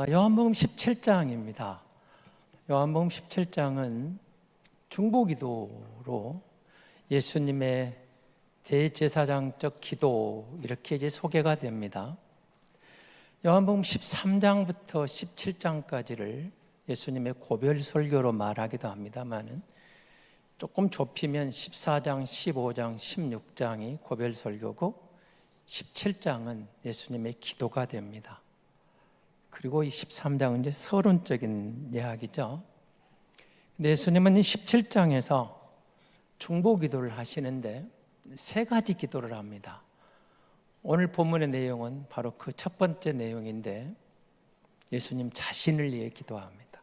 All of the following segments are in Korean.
요한복음 17장입니다. 요한복음 17장은 중보기도로 예수님의 대제사장적 기도 이렇게 이제 소개가 됩니다. 요한복음 13장부터 17장까지를 예수님의 고별 설교로 말하기도 합니다만은 조금 좁히면 14장, 15장, 16장이 고별 설교고 17장은 예수님의 기도가 됩니다. 그리고 이 13장은 이제 서론적인 이야기죠. 근데 예수님은 이 17장에서 중보 기도를 하시는데 세 가지 기도를 합니다. 오늘 본문의 내용은 바로 그 첫 번째 내용인데 예수님 자신을 위해 기도합니다.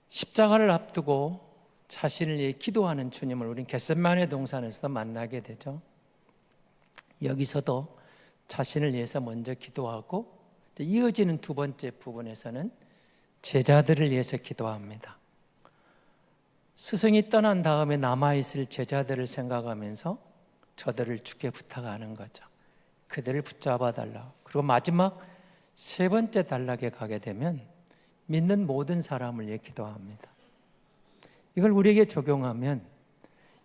십자가를 앞두고 자신을 위해 기도하는 주님을 우리는 겟세마네 동산에서 만나게 되죠. 여기서도 자신을 위해서 먼저 기도하고 이어지는 두 번째 부분에서는 제자들을 위해서 기도합니다. 스승이 떠난 다음에 남아있을 제자들을 생각하면서 저들을 주께 부탁하는 거죠. 그들을 붙잡아 달라. 그리고 마지막 세 번째 단락에 가게 되면 믿는 모든 사람을 위해 기도합니다. 이걸 우리에게 적용하면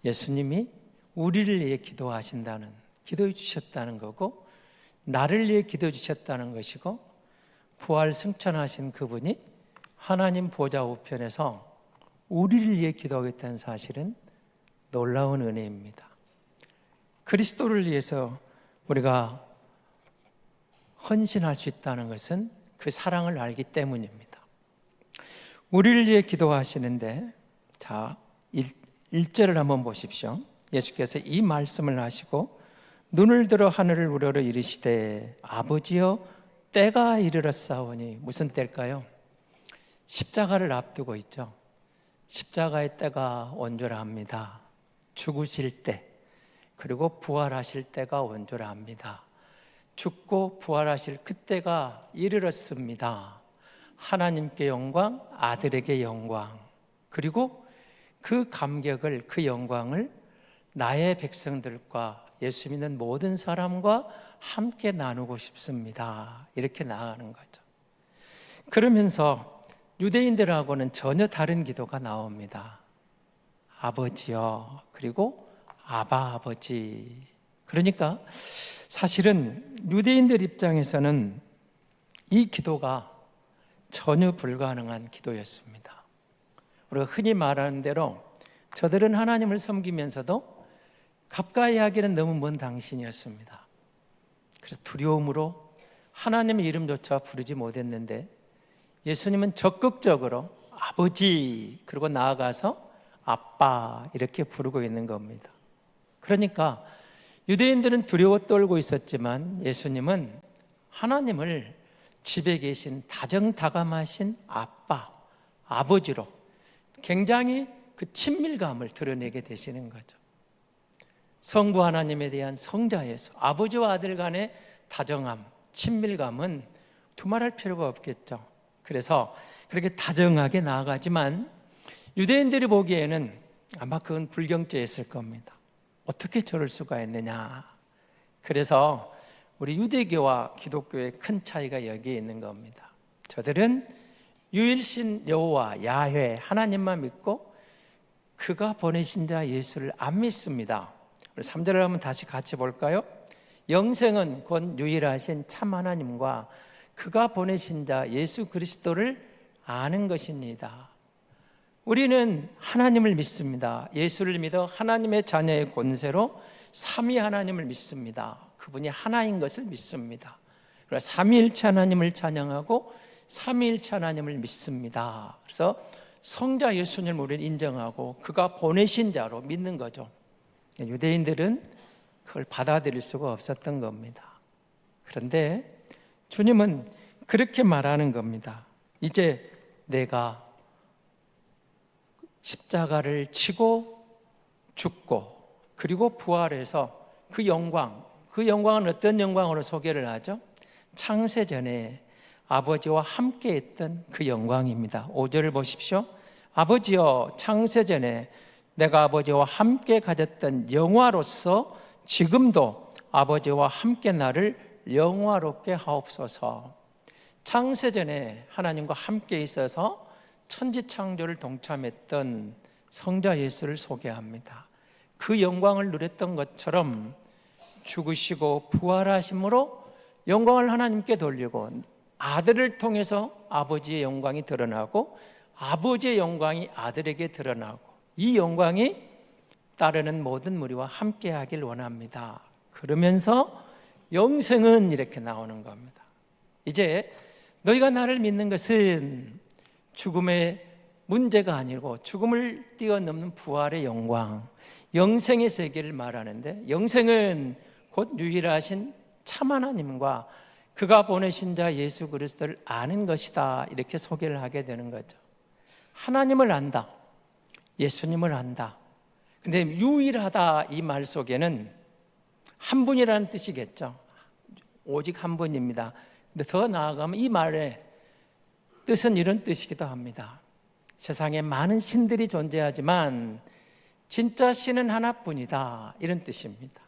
예수님이 우리를 위해 기도하신다는, 기도해 주셨다는 거고 나를 위해 기도해 주셨다는 것이고 부활 승천하신 그분이 하나님 보좌 우편에서 우리를 위해 기도하겠다는 사실은 놀라운 은혜입니다. 그리스도를 위해서 우리가 헌신할 수 있다는 것은 그 사랑을 알기 때문입니다. 우리를 위해 기도하시는데 자 1절을 한번 보십시오. 예수께서 이 말씀을 하시고 눈을 들어 하늘을 우러러 이르시되 아버지여 때가 이르렀사오니. 무슨 때일까요? 십자가를 앞두고 있죠. 십자가의 때가 온전합니다. 죽으실 때 그리고 부활하실 때가 온전합니다. 죽고 부활하실 그때가 이르렀습니다. 하나님께 영광, 아들에게 영광, 그리고 그 감격을, 그 영광을 나의 백성들과 예수 믿는 모든 사람과 함께 나누고 싶습니다. 이렇게 나아가는 거죠. 그러면서 유대인들하고는 전혀 다른 기도가 나옵니다. 아버지요, 그리고 아바 아버지. 그러니까 사실은 유대인들 입장에서는 이 기도가 전혀 불가능한 기도였습니다. 우리가 흔히 말하는 대로 저들은 하나님을 섬기면서도 가까이 하기는 너무 먼 당신이었습니다. 그래서 두려움으로 하나님의 이름조차 부르지 못했는데 예수님은 적극적으로 아버지 그리고 나아가서 아빠 이렇게 부르고 있는 겁니다. 그러니까 유대인들은 두려워 떨고 있었지만 예수님은 하나님을 집에 계신 다정다감하신 아빠, 아버지로 굉장히 그 친밀감을 드러내게 되시는 거죠. 성부 하나님에 대한 성자에서 아버지와 아들 간의 다정함, 친밀감은 두말할 필요가 없겠죠. 그래서 그렇게 다정하게 나아가지만 유대인들이 보기에는 아마 그건 불경죄였을 겁니다. 어떻게 저럴 수가 있느냐. 그래서 우리 유대교와 기독교의 큰 차이가 여기에 있는 겁니다. 저들은 유일신 여호와 야훼 하나님만 믿고 그가 보내신 자 예수를 안 믿습니다. 3절을 한번 다시 같이 볼까요? 영생은 곧 유일하신 참 하나님과 그가 보내신 자 예수 그리스도를 아는 것입니다. 우리는 하나님을 믿습니다. 예수를 믿어 하나님의 자녀의 권세로 삼위 하나님을 믿습니다. 그분이 하나인 것을 믿습니다. 그래서 삼위일체 하나님을 찬양하고 삼위일체 하나님을 믿습니다. 그래서 성자 예수님을 우리는 인정하고 그가 보내신 자로 믿는 거죠. 유대인들은 그걸 받아들일 수가 없었던 겁니다. 그런데 주님은 그렇게 말하는 겁니다. 이제 내가 십자가를 치고 죽고 그리고 부활해서 그 영광은 어떤 영광으로 소개를 하죠? 창세전에 아버지와 함께 했던 그 영광입니다. 5절을 보십시오. 아버지여 창세전에 내가 아버지와 함께 가졌던 영화로서 지금도 아버지와 함께 나를 영화롭게 하옵소서. 창세전에 하나님과 함께 있어서 천지창조를 동참했던 성자 예수를 소개합니다. 그 영광을 누렸던 것처럼 죽으시고 부활하심으로 영광을 하나님께 돌리고 아들을 통해서 아버지의 영광이 드러나고 아버지의 영광이 아들에게 드러나고 이 영광이 따르는 모든 무리와 함께 하길 원합니다. 그러면서 영생은 이렇게 나오는 겁니다. 이제 너희가 나를 믿는 것은 죽음의 문제가 아니고 죽음을 뛰어넘는 부활의 영광, 영생의 세계를 말하는데, 영생은 곧 유일하신 참 하나님과 그가 보내신 자 예수 그리스도를 아는 것이다, 이렇게 소개를 하게 되는 거죠. 하나님을 안다, 예수님을 안다. 근데 유일하다 이 말 속에는 한 분이라는 뜻이겠죠. 오직 한 분입니다. 근데 더 나아가면 이 말의 뜻은 이런 뜻이기도 합니다. 세상에 많은 신들이 존재하지만 진짜 신은 하나뿐이다, 이런 뜻입니다.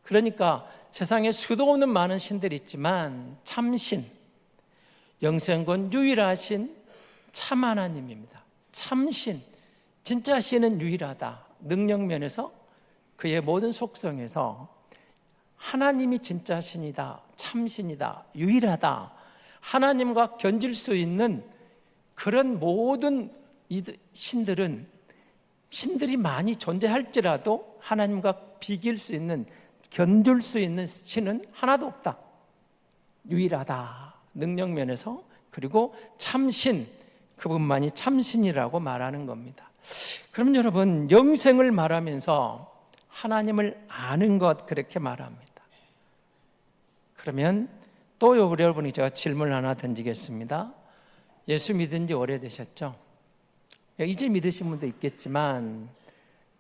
그러니까 세상에 수도 없는 많은 신들이 있지만 참신, 영생권 유일하신 참 하나님입니다. 참신, 진짜 신은 유일하다. 능력면에서 그의 모든 속성에서 하나님이 진짜 신이다, 참신이다, 유일하다. 하나님과 견질 수 있는 그런 모든 신들이 많이 존재할지라도 하나님과 비길 수 있는, 견줄 수 있는 신은 하나도 없다. 유일하다, 능력면에서. 그리고 참신, 그분만이 참신이라고 말하는 겁니다. 그럼 여러분, 영생을 말하면서 하나님을 아는 것, 그렇게 말합니다. 그러면 또 여러분이 제가 질문을 하나 던지겠습니다. 예수 믿은 지 오래되셨죠? 이제 믿으신 분도 있겠지만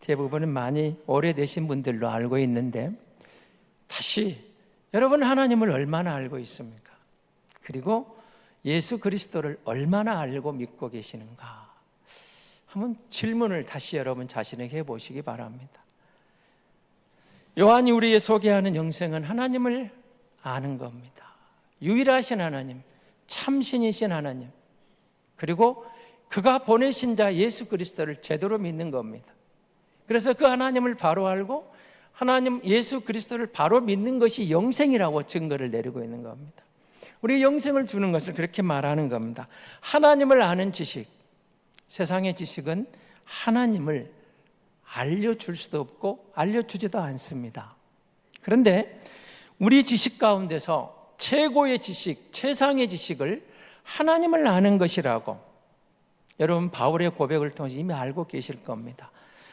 대부분은 많이 오래되신 분들로 알고 있는데, 다시 여러분 하나님을 얼마나 알고 있습니까? 그리고 예수 그리스도를 얼마나 알고 믿고 계시는가? 한번 질문을 다시 여러분 자신에게 해보시기 바랍니다. 요한이 우리에게 소개하는 영생은 하나님을 아는 겁니다. 유일하신 하나님, 참신이신 하나님, 그리고 그가 보내신 자 예수 그리스도를 제대로 믿는 겁니다. 그래서 그 하나님을 바로 알고 하나님 예수 그리스도를 바로 믿는 것이 영생이라고 증거를 내리고 있는 겁니다. 우리 영생을 주는 것을 그렇게 말하는 겁니다. 하나님을 아는 지식, 세상의 지식은 하나님을 알려줄 수도 없고 알려주지도 않습니다. 그런데 우리 지식 가운데서 최고의 지식, 최상의 지식을 하나님을 아는 것이라고 여러분 바울의 고백을 통해서 이미 알고 계실 겁니다.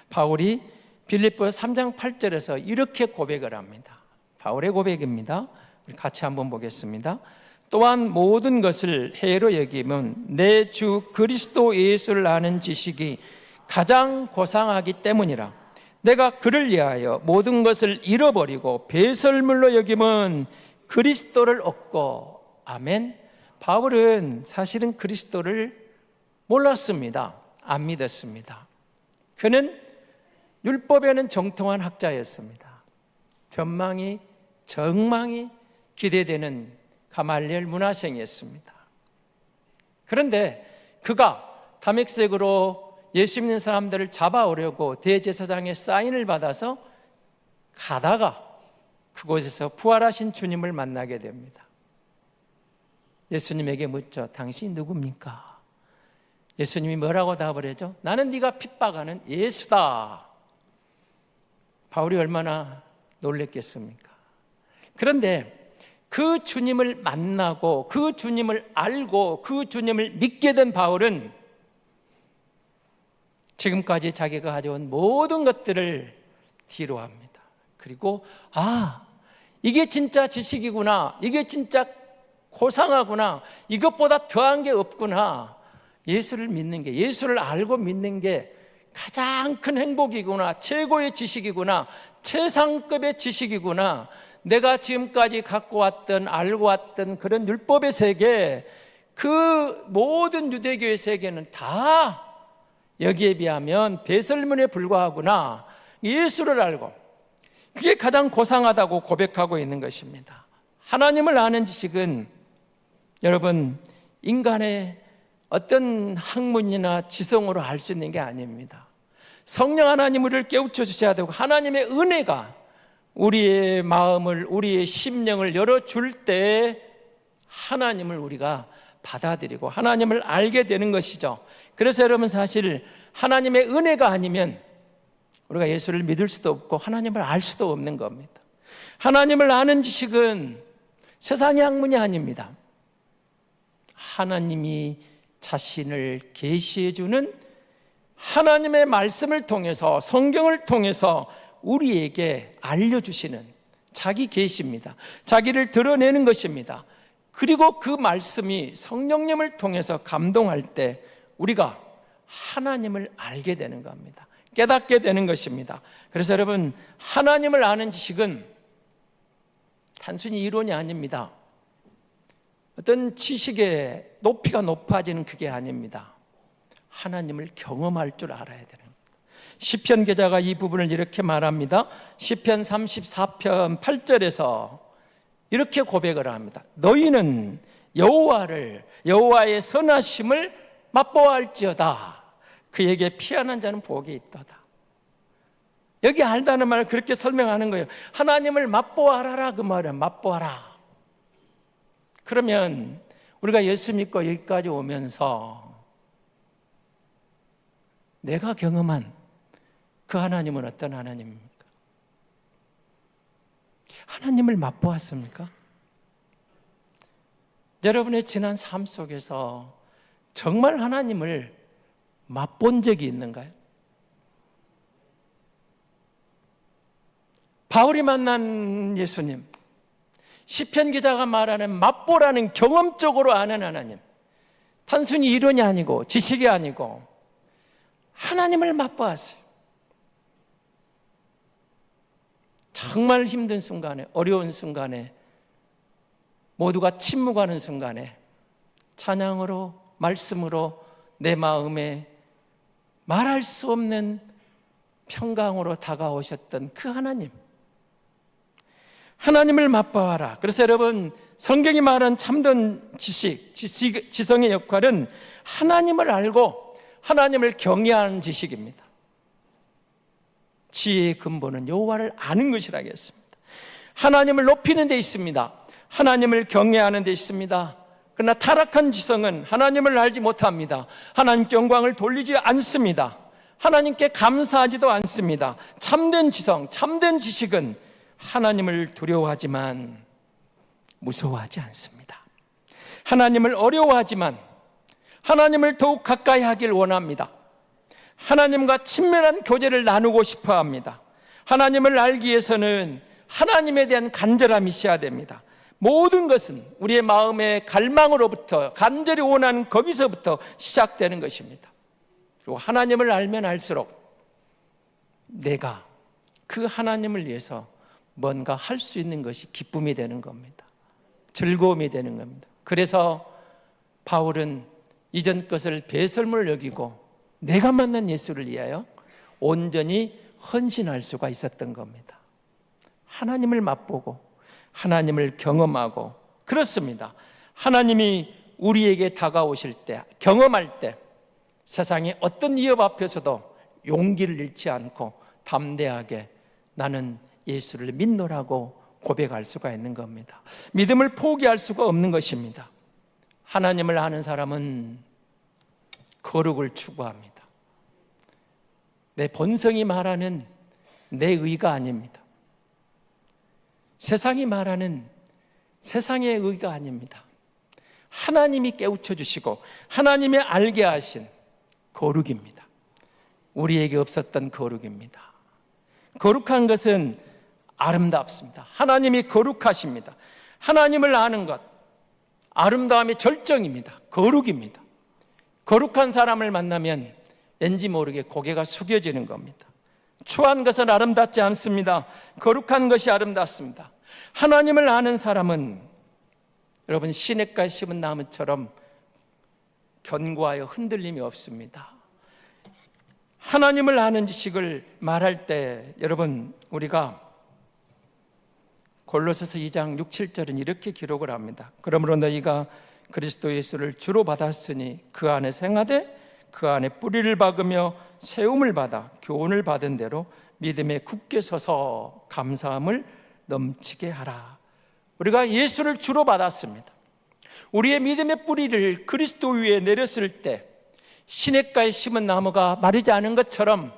바울이 빌립보서 3장 8절에서 이렇게 고백을 합니다. 바울의 고백입니다. 우리 같이 한번 보겠습니다. 또한 모든 것을 해로 여기면 내 주 그리스도 예수를 아는 지식이 가장 고상하기 때문이라. 내가 그를 위하여 모든 것을 잃어버리고 배설물로 여기면 그리스도를 얻고. 아멘. 바울은 사실은 그리스도를 몰랐습니다. 안 믿었습니다. 그는 율법에는 정통한 학자였습니다. 전망이 기대되는 가말리엘 문화생이었습니다. 그런데 그가 담액색으로 예수 믿는 사람들을 잡아오려고 대제사장의 사인을 받아서 가다가 그곳에서 부활하신 주님을 만나게 됩니다. 예수님에게 묻죠. 당신이 누굽니까? 예수님이 뭐라고 답을 해줘? 나는 네가 핍박하는 예수다. 바울이 얼마나 놀랬겠습니까? 그런데 그 주님을 만나고 그 주님을 알고 그 주님을 믿게 된 바울은 지금까지 자기가 가져온 모든 것들을 뒤로합니다. 그리고 이게 진짜 지식이구나, 이게 진짜 고상하구나, 이것보다 더한 게 없구나, 예수를 믿는 게, 예수를 알고 믿는 게 가장 큰 행복이구나, 최고의 지식이구나, 최상급의 지식이구나, 내가 지금까지 갖고 왔던, 알고 왔던 그런 율법의 세계, 그 모든 유대교의 세계는 다 여기에 비하면 배설물에 불과하구나, 예수를 알고 그게 가장 고상하다고 고백하고 있는 것입니다. 하나님을 아는 지식은 여러분 인간의 어떤 학문이나 지성으로 알 수 있는 게 아닙니다. 성령 하나님 우리를 깨우쳐 주셔야 되고 하나님의 은혜가 우리의 마음을, 우리의 심령을 열어줄 때 하나님을 우리가 받아들이고 하나님을 알게 되는 것이죠. 그래서 여러분 사실 하나님의 은혜가 아니면 우리가 예수를 믿을 수도 없고 하나님을 알 수도 없는 겁니다. 하나님을 아는 지식은 세상의 학문이 아닙니다. 하나님이 자신을 계시해 주는 하나님의 말씀을 통해서, 성경을 통해서 우리에게 알려주시는 자기 계시입니다. 자기를 드러내는 것입니다. 그리고 그 말씀이 성령님을 통해서 감동할 때 우리가 하나님을 알게 되는 겁니다. 깨닫게 되는 것입니다. 그래서 여러분, 하나님을 아는 지식은 단순히 이론이 아닙니다. 어떤 지식의 높이가 높아지는 그게 아닙니다. 하나님을 경험할 줄 알아야 되는 겁니다. 시편 기자가 이 부분을 이렇게 말합니다. 시편 34편 8절에서 이렇게 고백을 합니다. 너희는 여호와의 선하심을 맛보아할지어다. 그에게 피하는 자는 복이 있도다. 여기 알다는 말을 그렇게 설명하는 거예요. 하나님을 맛보아라, 그 말은 맛보아라. 그러면 우리가 예수 믿고 여기까지 오면서 내가 경험한 그 하나님은 어떤 하나님입니까? 하나님을 맛보았습니까? 여러분의 지난 삶 속에서 정말 하나님을 맛본 적이 있는가요? 바울이 만난 예수님, 시편 기자가 말하는 맛보라는 경험적으로 아는 하나님, 단순히 이론이 아니고 지식이 아니고 하나님을 맛보았어요. 정말 힘든 순간에, 어려운 순간에, 모두가 침묵하는 순간에 찬양으로, 말씀으로 내 마음에 말할 수 없는 평강으로 다가오셨던 그 하나님, 하나님을 맛보아라. 그래서 여러분, 성경이 말한 참된 지성의 역할은 하나님을 알고 하나님을 경외하는 지식입니다. 지혜의 근본은 여호와를 아는 것이라겠습니다. 하나님을 높이는 데 있습니다. 하나님을 경외하는 데 있습니다. 그러나 타락한 지성은 하나님을 알지 못합니다. 하나님께 영광을 돌리지 않습니다. 하나님께 감사하지도 않습니다. 참된 지성, 참된 지식은 하나님을 두려워하지만 무서워하지 않습니다. 하나님을 어려워하지만 하나님을 더욱 가까이 하길 원합니다. 하나님과 친밀한 교제를 나누고 싶어 합니다. 하나님을 알기 위해서는 하나님에 대한 간절함이 있어야 됩니다. 모든 것은 우리의 마음의 갈망으로부터, 간절히 원하는 거기서부터 시작되는 것입니다. 그리고 하나님을 알면 알수록 내가 그 하나님을 위해서 뭔가 할 수 있는 것이 기쁨이 되는 겁니다. 즐거움이 되는 겁니다. 그래서 바울은 이전 것을 배설물 여기고 내가 만난 예수를 위하여 온전히 헌신할 수가 있었던 겁니다. 하나님을 맛보고 하나님을 경험하고, 그렇습니다. 하나님이 우리에게 다가오실 때, 경험할 때 세상의 어떤 위협 앞에서도 용기를 잃지 않고 담대하게 나는 예수를 믿노라고 고백할 수가 있는 겁니다. 믿음을 포기할 수가 없는 것입니다. 하나님을 아는 사람은 거룩을 추구합니다. 내 본성이 말하는 내 의가 아닙니다. 세상이 말하는 세상의 의가 아닙니다. 하나님이 깨우쳐 주시고 하나님이 알게 하신 거룩입니다. 우리에게 없었던 거룩입니다. 거룩한 것은 아름답습니다. 하나님이 거룩하십니다. 하나님을 아는 것, 아름다움의 절정입니다. 거룩입니다. 거룩한 사람을 만나면 왠지 모르게 고개가 숙여지는 겁니다. 추한 것은 아름답지 않습니다. 거룩한 것이 아름답습니다. 하나님을 아는 사람은 여러분 시냇가에 심은 나무처럼 견고하여 흔들림이 없습니다. 하나님을 아는 지식을 말할 때 여러분 우리가 골로새서 2장 6, 7절은 이렇게 기록을 합니다. 그러므로 너희가 그리스도 예수를 주로 받았으니 그 안에 생하되 그 안에 뿌리를 박으며 세움을 받아 교훈을 받은 대로 믿음에 굳게 서서 감사함을 넘치게 하라. 우리가 예수를 주로 받았습니다. 우리의 믿음의 뿌리를 그리스도 위에 내렸을 때 시냇가에 심은 나무가 마르지 않은 것처럼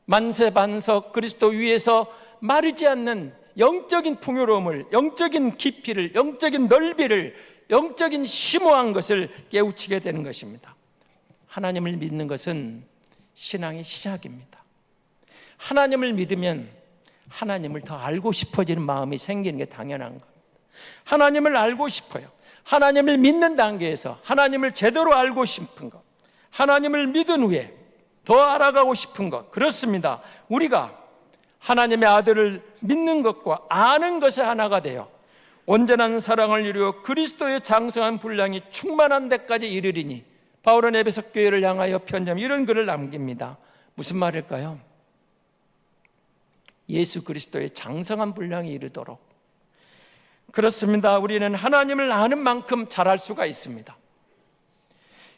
만세반석 그리스도 위에서 마르지 않는 영적인 풍요로움을, 영적인 깊이를, 영적인 넓이를, 영적인 심오한 것을 깨우치게 되는 것입니다. 하나님을 믿는 것은 신앙의 시작입니다. 하나님을 믿으면 하나님을 더 알고 싶어지는 마음이 생기는 게 당연한 겁니다. 하나님을 알고 싶어요. 하나님을 믿는 단계에서 하나님을 제대로 알고 싶은 것, 하나님을 믿은 후에 더 알아가고 싶은 것, 그렇습니다. 우리가 하나님의 아들을 믿는 것과 아는 것의 하나가 되어 온전한 사랑을 이루어 그리스도의 장성한 분량이 충만한 데까지 이르리니, 바울은 에베소 교회를 향하여 편지하며 이런 글을 남깁니다. 무슨 말일까요? 예수 그리스도의 장성한 분량이 이르도록. 그렇습니다. 우리는 하나님을 아는 만큼 잘할 수가 있습니다.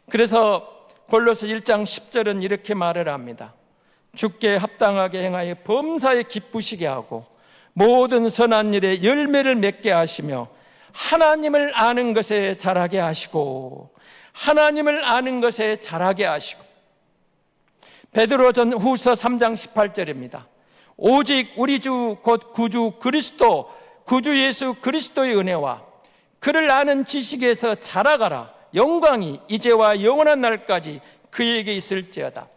그래서 골로새 1장 10절은 이렇게 말을 합니다. 주께 합당하게 행하여 범사에 기쁘시게 하고 모든 선한 일에 열매를 맺게 하시며 하나님을 아는 것에 자라게 하시고, 하나님을 아는 것에 자라게 하시고. 베드로 후서 3장 18절입니다. 오직 우리 주 곧 구주 그리스도, 구주 예수 그리스도의 은혜와 그를 아는 지식에서 자라가라. 영광이 이제와 영원한 날까지 그에게 있을지어다.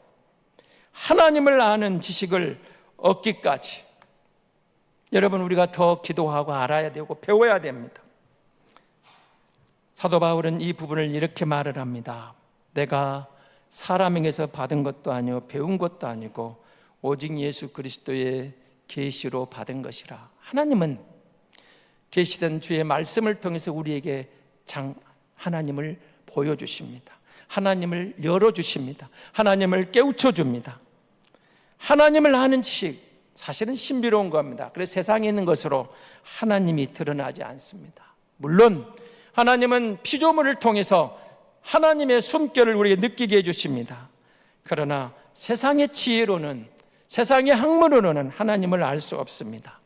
하나님을 아는 지식을 얻기까지 여러분, 우리가 더 기도하고 알아야 되고 배워야 됩니다. 사도 바울은 이 부분을 이렇게 말을 합니다. 내가 사람에게서 받은 것도 아니요 배운 것도 아니고 오직 예수 그리스도의 계시로 받은 것이라. 하나님은 계시된 주의 말씀을 통해서 우리에게 하나님을 보여주십니다. 하나님을 열어주십니다. 하나님을 깨우쳐줍니다. 하나님을 아는 지식, 사실은 신비로운 겁니다. 그래서 세상에 있는 것으로 하나님이 드러나지 않습니다. 물론 하나님은 피조물을 통해서 하나님의 숨결을 우리에게 느끼게 해주십니다. 그러나 세상의 지혜로는, 세상의 학문으로는 하나님을 알 수 없습니다.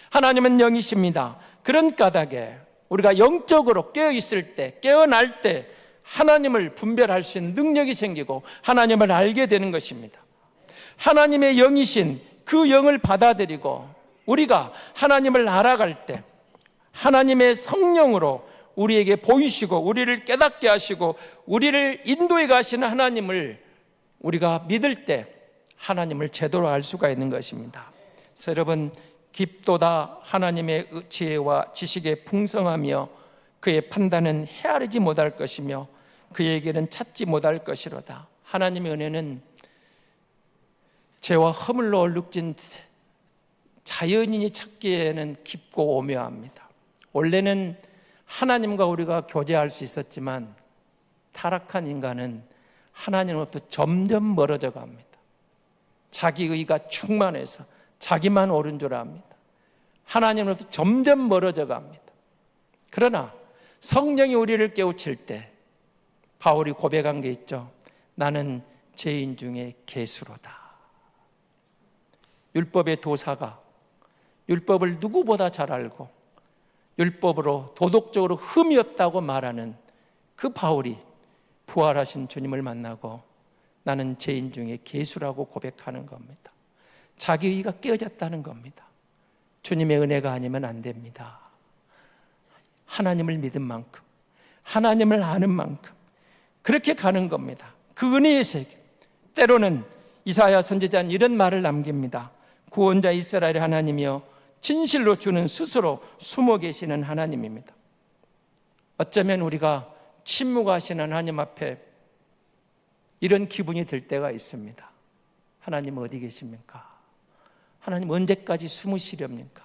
하나님은 영이십니다. 그런 까닭에 우리가 영적으로 깨어있을 때, 깨어날 때 하나님을 분별할 수 있는 능력이 생기고 하나님을 알게 되는 것입니다. 하나님의 영이신 그 영을 받아들이고 우리가 하나님을 알아갈 때 하나님의 성령으로 우리에게 보이시고 우리를 깨닫게 하시고 우리를 인도해 가시는 하나님을 우리가 믿을 때 하나님을 제대로 알 수가 있는 것입니다. 그래서 여러분, 깊도다 하나님의 지혜와 지식에 풍성하며 그의 판단은 헤아리지 못할 것이며 그에게는 찾지 못할 것이로다. 하나님의 은혜는 죄와 허물로 얼룩진 자연인이 찾기에는 깊고 오묘합니다. 원래는 하나님과 우리가 교제할 수 있었지만 타락한 인간은 하나님으로부터 점점 멀어져 갑니다. 자기 의가 충만해서 자기만 옳은 줄 압니다. 하나님으로부터 점점 멀어져 갑니다. 그러나 성령이 우리를 깨우칠 때 바울이 고백한 게 있죠. 나는 죄인 중에 괴수로다. 율법의 도사가 율법을 누구보다 잘 알고 율법으로 도덕적으로 흠이 없다고 말하는 그 바울이 부활하신 주님을 만나고 나는 죄인 중에 괴수라고 고백하는 겁니다. 자기 의가 깨어졌다는 겁니다. 주님의 은혜가 아니면 안 됩니다. 하나님을 믿은 만큼, 하나님을 아는 만큼 그렇게 가는 겁니다. 그 은혜의 세계. 때로는 이사야 선지자는 이런 말을 남깁니다. 구원자 이스라엘의 하나님이여 진실로 주는 스스로 숨어 계시는 하나님입니다. 어쩌면 우리가 침묵하시는 하나님 앞에 이런 기분이 들 때가 있습니다. 하나님 어디 계십니까? 하나님 언제까지 숨으시렵니까?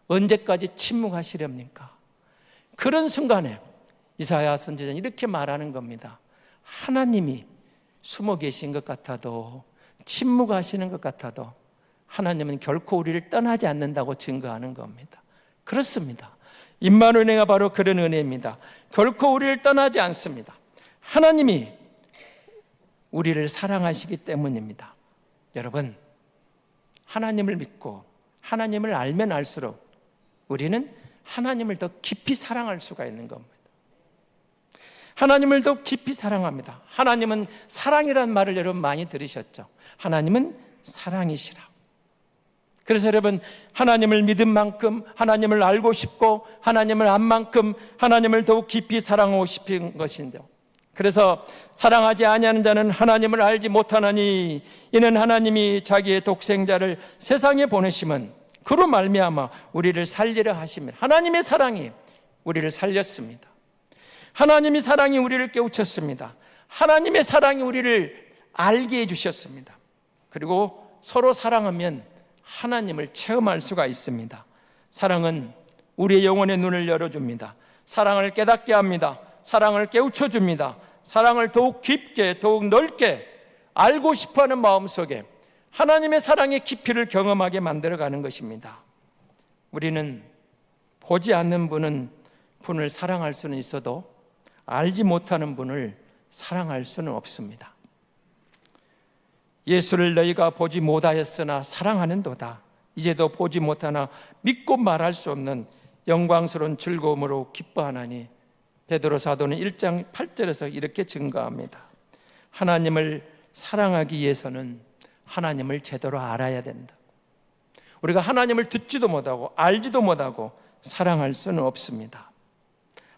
언제까지 침묵하시렵니까? 그런 순간에 이사야 선지자는 이렇게 말하는 겁니다. 하나님이 숨어 계신 것 같아도, 침묵하시는 것 같아도 하나님은 결코 우리를 떠나지 않는다고 증거하는 겁니다. 그렇습니다. 임마누엘 은혜가 바로 그런 은혜입니다. 결코 우리를 떠나지 않습니다. 하나님이 우리를 사랑하시기 때문입니다. 여러분, 하나님을 믿고 하나님을 알면 알수록 우리는 하나님을 더 깊이 사랑할 수가 있는 겁니다. 하나님을 더 깊이 사랑합니다. 하나님은 사랑이라는 말을 여러분 많이 들으셨죠? 하나님은 사랑이시라. 그래서 여러분, 하나님을 믿은 만큼 하나님을 알고 싶고 하나님을 안 만큼 하나님을 더욱 깊이 사랑하고 싶은 것인데요. 그래서 사랑하지 아니하는 자는 하나님을 알지 못하나니 이는 하나님이 자기의 독생자를 세상에 보내심은 그로 말미암아 우리를 살리려 하심이라. 하나님의 사랑이 우리를 살렸습니다. 하나님의 사랑이 우리를 깨우쳤습니다. 하나님의 사랑이 우리를 알게 해주셨습니다. 그리고 서로 사랑하면 하나님을 체험할 수가 있습니다. 사랑은 우리의 영혼의 눈을 열어줍니다. 사랑을 깨닫게 합니다. 사랑을 깨우쳐줍니다. 사랑을 더욱 깊게 더욱 넓게 알고 싶어하는 마음속에 하나님의 사랑의 깊이를 경험하게 만들어가는 것입니다. 우리는 보지 않는 분을 사랑할 수는 있어도 알지 못하는 분을 사랑할 수는 없습니다. 예수를 너희가 보지 못하였으나 사랑하는도다. 이제도 보지 못하나 믿고 말할 수 없는 영광스러운 즐거움으로 기뻐하나니 베드로 사도는 1장 8절에서 이렇게 증거합니다. 하나님을 사랑하기 위해서는 하나님을 제대로 알아야 된다. 우리가 하나님을 듣지도 못하고 알지도 못하고 사랑할 수는 없습니다.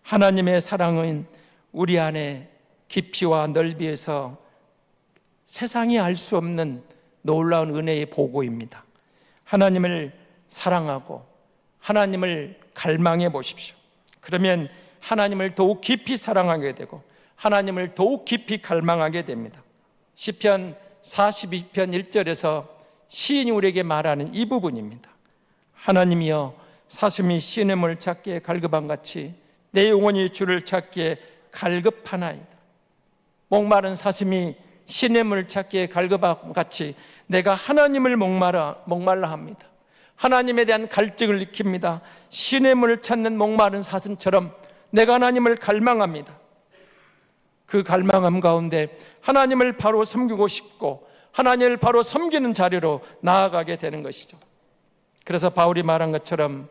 하나님의 사랑은 우리 안에 깊이와 넓이에서 세상이 알 수 없는 놀라운 은혜의 보고입니다. 하나님을 사랑하고 하나님을 갈망해 보십시오. 그러면 하나님을 더욱 깊이 사랑하게 되고 하나님을 더욱 깊이 갈망하게 됩니다. 시편 42편 1절에서 시인이 우리에게 말하는 이 부분입니다. 하나님이여 사슴이 시냇물 찾기에 갈급함같이 내 영혼이 주를 찾기에 갈급하나이다. 목마른 사슴이 시냇물 찾기에 갈급함같이 내가 하나님을 목말라 합니다. 하나님에 대한 갈증을 느낍니다. 시냇물을 찾는 목마른 사슴처럼 내가 하나님을 갈망합니다. 그 갈망함 가운데 하나님을 바로 섬기고 싶고 하나님을 바로 섬기는 자리로 나아가게 되는 것이죠. 그래서 바울이 말한 것처럼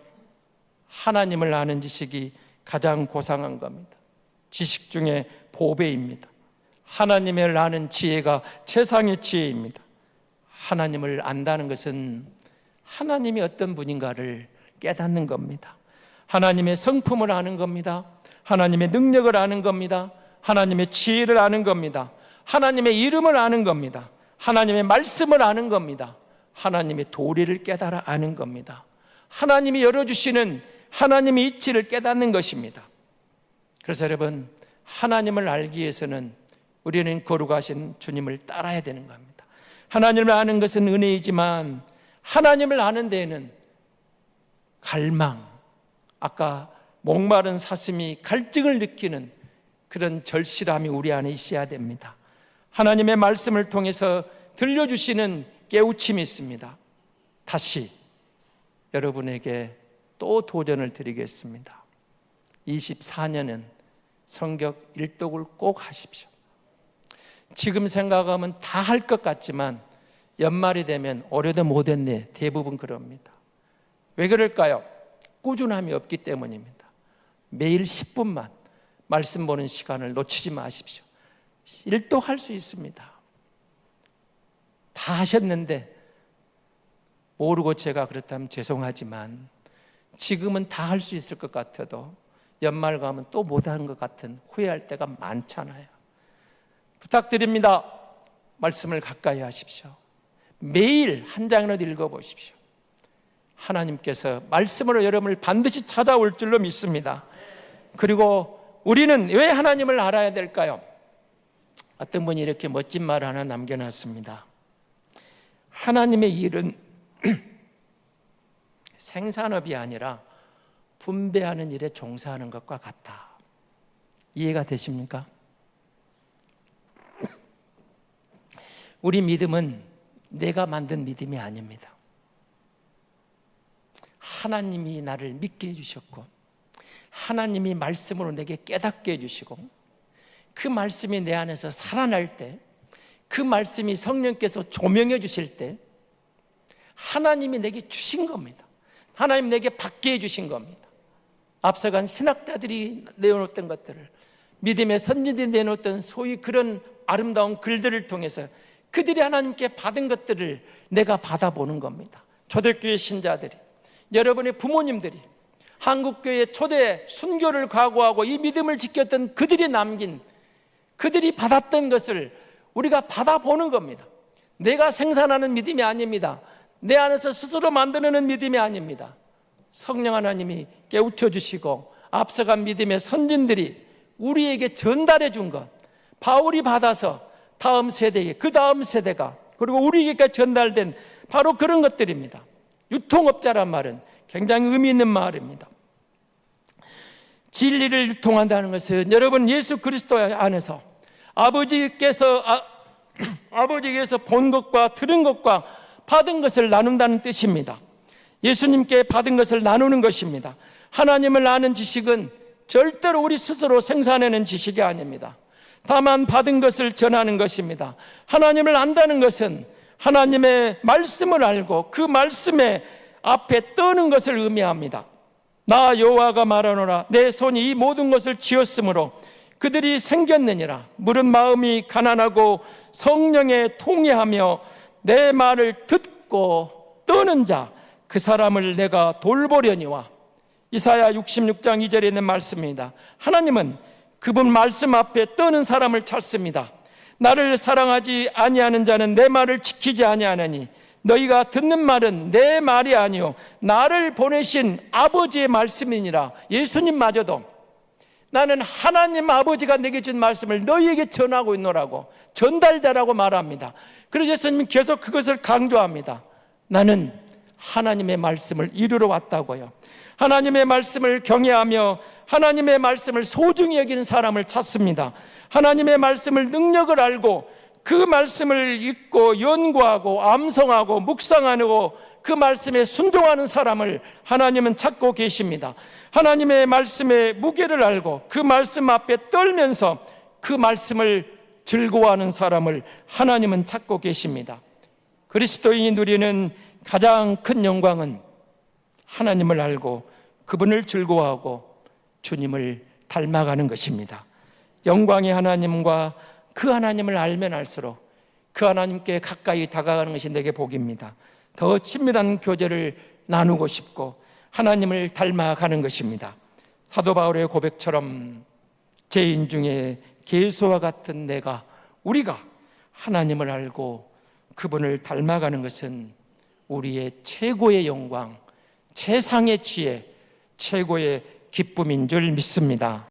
하나님을 아는 지식이 가장 고상한 겁니다. 지식 중에 보배입니다. 하나님을 아는 지혜가 최상의 지혜입니다. 하나님을 안다는 것은 하나님이 어떤 분인가를 깨닫는 겁니다. 하나님의 성품을 아는 겁니다. 하나님의 능력을 아는 겁니다. 하나님의 지혜를 아는 겁니다. 하나님의 이름을 아는 겁니다. 하나님의 말씀을 아는 겁니다. 하나님의 도리를 깨달아 아는 겁니다. 하나님이 열어주시는 하나님의 이치를 깨닫는 것입니다. 그래서 여러분, 하나님을 알기 위해서는 우리는 거룩하신 주님을 따라야 되는 겁니다. 하나님을 아는 것은 은혜이지만 하나님을 아는 데에는 갈망, 아까 목마른 사슴이 갈증을 느끼는 그런 절실함이 우리 안에 있어야 됩니다. 하나님의 말씀을 통해서 들려주시는 깨우침이 있습니다. 다시 여러분에게 또 도전을 드리겠습니다. 24년은 성경 일독을 꼭 하십시오. 지금 생각하면 다 할 것 같지만 연말이 되면 올해도 못했네, 대부분 그럽니다. 왜 그럴까요? 꾸준함이 없기 때문입니다. 매일 10분만 말씀 보는 시간을 놓치지 마십시오. 일독할 수 있습니다. 다 하셨는데 모르고 제가 그렇다면 죄송하지만 지금은 다 할 수 있을 것 같아도 연말 가면 또 못한 것 같은 후회할 때가 많잖아요. 부탁드립니다. 말씀을 가까이 하십시오. 매일 한 장이라도 읽어보십시오. 하나님께서 말씀으로 여러분을 반드시 찾아올 줄로 믿습니다. 그리고 우리는 왜 하나님을 알아야 될까요? 어떤 분이 이렇게 멋진 말 하나 남겨놨습니다. 하나님의 일은 생산업이 아니라 분배하는 일에 종사하는 것과 같다. 이해가 되십니까? 우리 믿음은 내가 만든 믿음이 아닙니다. 하나님이 나를 믿게 해주셨고 하나님이 말씀으로 내게 깨닫게 해주시고 그 말씀이 내 안에서 살아날 때, 그 말씀이 성령께서 조명해 주실 때 하나님이 내게 주신 겁니다. 하나님 내게 받게 해주신 겁니다. 앞서간 신학자들이 내어놓던 것들을, 믿음의 선진들이 내놓던 소위 그런 아름다운 글들을 통해서 그들이 하나님께 받은 것들을 내가 받아보는 겁니다. 초대교회 신자들이, 여러분의 부모님들이 한국교회 초대 순교를 각오하고 이 믿음을 지켰던 그들이 남긴, 그들이 받았던 것을 우리가 받아보는 겁니다. 내가 생산하는 믿음이 아닙니다. 내 안에서 스스로 만드는 믿음이 아닙니다. 성령 하나님이 깨우쳐 주시고 앞서간 믿음의 선진들이 우리에게 전달해 준 것, 바울이 받아서 다음 세대에, 그 다음 세대가, 그리고 우리에게 전달된 바로 그런 것들입니다. 유통업자란 말은 굉장히 의미 있는 말입니다. 진리를 유통한다는 것은 여러분 예수 그리스도 안에서 아버지께서 본 것과 들은 것과 받은 것을 나눈다는 뜻입니다. 예수님께 받은 것을 나누는 것입니다. 하나님을 아는 지식은 절대로 우리 스스로 생산해낸 지식이 아닙니다. 다만 받은 것을 전하는 것입니다. 하나님을 안다는 것은 하나님의 말씀을 알고 그 말씀에 앞에 떠는 것을 의미합니다. 나 여호와가 말하노라 내 손이 이 모든 것을 지었으므로 그들이 생겼느니라. 물은 마음이 가난하고 성령에 통회하며 내 말을 듣고 떠는 자 그 사람을 내가 돌보려니와. 이사야 66장 2절에 있는 말씀입니다. 하나님은 그분 말씀 앞에 떠는 사람을 찾습니다. 나를 사랑하지 아니하는 자는 내 말을 지키지 아니하느니 너희가 듣는 말은 내 말이 아니요 나를 보내신 아버지의 말씀이니라. 예수님마저도 나는 하나님 아버지가 내게 준 말씀을 너희에게 전하고 있노라고, 전달자라고 말합니다. 그래서 예수님은 계속 그것을 강조합니다. 나는 하나님의 말씀을 이루러 왔다고요. 하나님의 말씀을 경외하며 하나님의 말씀을 소중히 여기는 사람을 찾습니다. 하나님의 말씀을 능력을 알고 그 말씀을 읽고 연구하고 암송하고 묵상하고 그 말씀에 순종하는 사람을 하나님은 찾고 계십니다. 하나님의 말씀의 무게를 알고 그 말씀 앞에 떨면서 그 말씀을 즐거워하는 사람을 하나님은 찾고 계십니다. 그리스도인이 누리는 가장 큰 영광은 하나님을 알고 그분을 즐거워하고 주님을 닮아가는 것입니다. 영광의 하나님과 그 하나님을 알면 알수록 그 하나님께 가까이 다가가는 것이 내게 복입니다. 더 친밀한 교제를 나누고 싶고 하나님을 닮아가는 것입니다. 사도 바울의 고백처럼 죄인 중에 개수와 같은 우리가 하나님을 알고 그분을 닮아가는 것은 우리의 최고의 영광, 최상의 지혜, 최고의 기쁨인 줄 믿습니다.